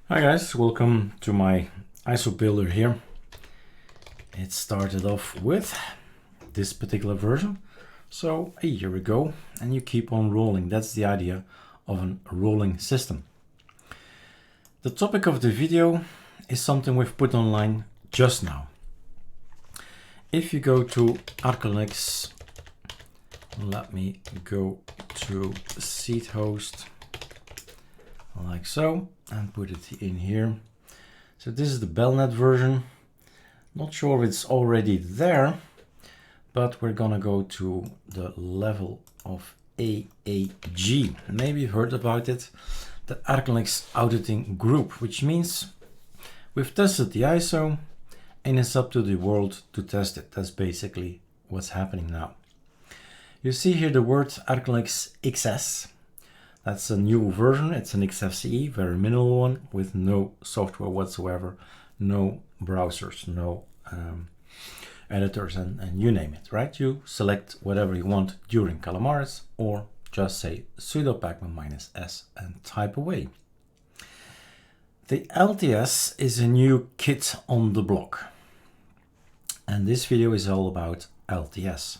Hi guys, welcome to my ISO builder here. It started off with this particular version, so a year ago, and you keep on rolling. That's the idea of a rolling system. The topic of the video is something we've put online just now. If you go to ArcoLinux, let me go to seed host like so and put it in here. So this is the Belnet version. Not sure if it's already there, but we're gonna go to the level of AAG. Maybe you've heard about it, the ArcoLinux auditing group, which means we've tested the ISO and it's up to the world to test it. That's basically what's happening now. You see here the word ArcoLinuxS. That's a new version. It's an XFCE, very minimal one with no software whatsoever, no browsers, no editors, and you name it, right? You select whatever you want during Calamares or just say sudo pacman -s and type away. The LTS is a new kit on the block. And this video is all about LTS.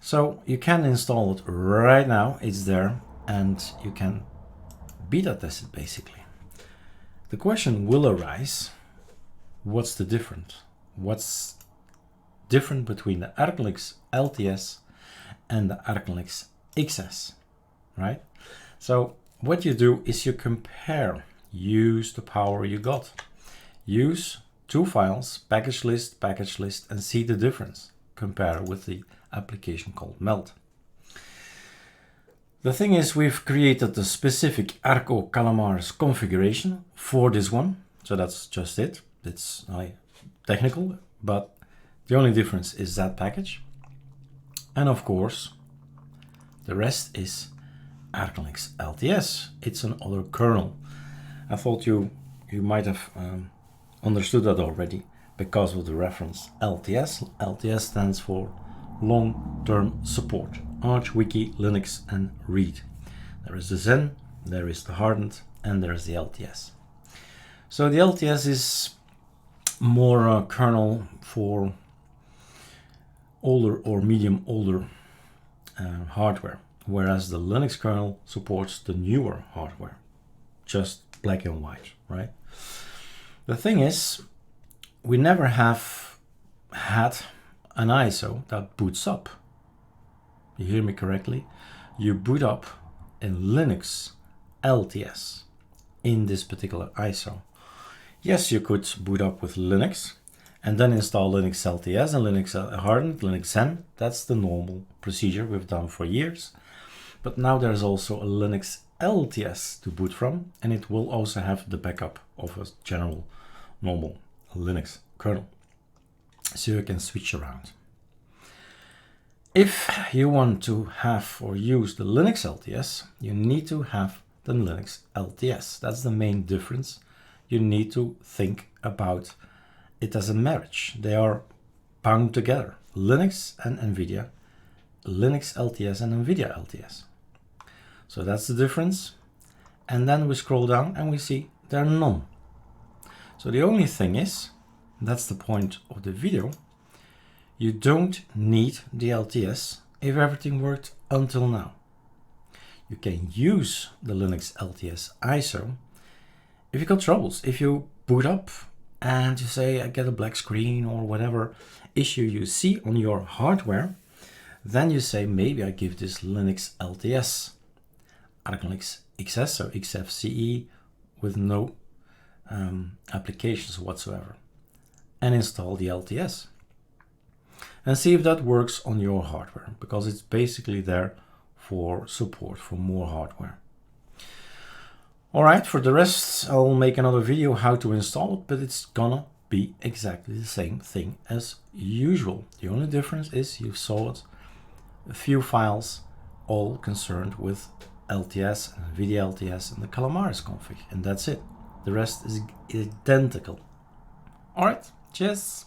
So you can install it right now, it's there, and you can beta test it basically. The question will arise, what's the difference? What's different between the ArcoLinux LTS and the ArcoLinux XS, right? So what you do is you compare, use the power you got. Use two files, package list, and see the difference. Compare with the application called Melt. The thing is, we've created the specific Arco Calamares configuration for this one. So that's just it. It's technical, but the only difference is that package. And of course, the rest is ArcoLinux LTS. It's another kernel. I thought you might have understood that already because of the reference LTS. LTS stands for long-term support. Arch, Wiki, Linux, and Read. There is the Zen, there is the hardened, and there is the LTS. So the LTS is more kernel for older or medium older hardware, whereas the Linux kernel supports the newer hardware, just black and white, right? The thing is, we never have had an ISO that boots up. You hear me correctly? You boot up in Linux LTS in this particular ISO. Yes, you could boot up with Linux and then install Linux LTS and Linux hardened, Linux Zen. That's the normal procedure we've done for years. But now there's also a Linux LTS to boot from, and it will also have the backup of a general normal Linux kernel. So you can switch around. If you want to have or use the Linux LTS, you need to have the Linux LTS. That's the main difference. You need to think about it as a marriage. They are bound together. Linux and NVIDIA, Linux LTS and NVIDIA LTS. So that's the difference. And then we scroll down and we see there are none. So the only thing is, that's the point of the video, you don't need the LTS if everything worked until now. You can use the Linux LTS ISO if you got troubles. If you boot up and you say, I get a black screen or whatever issue you see on your hardware, then you say, maybe I give this Linux LTS ArcoLinux XS or XFCE with no applications whatsoever, and install the LTS and see if that works on your hardware, because it's basically there for support for more hardware. All right, for the rest, I'll make another video how to install it, but it's gonna be exactly the same thing as usual. The only difference is you saw it, a few files all concerned with LTS, NVIDIA LTS, and the Calamares config, and that's it. The rest is identical. All right, cheers.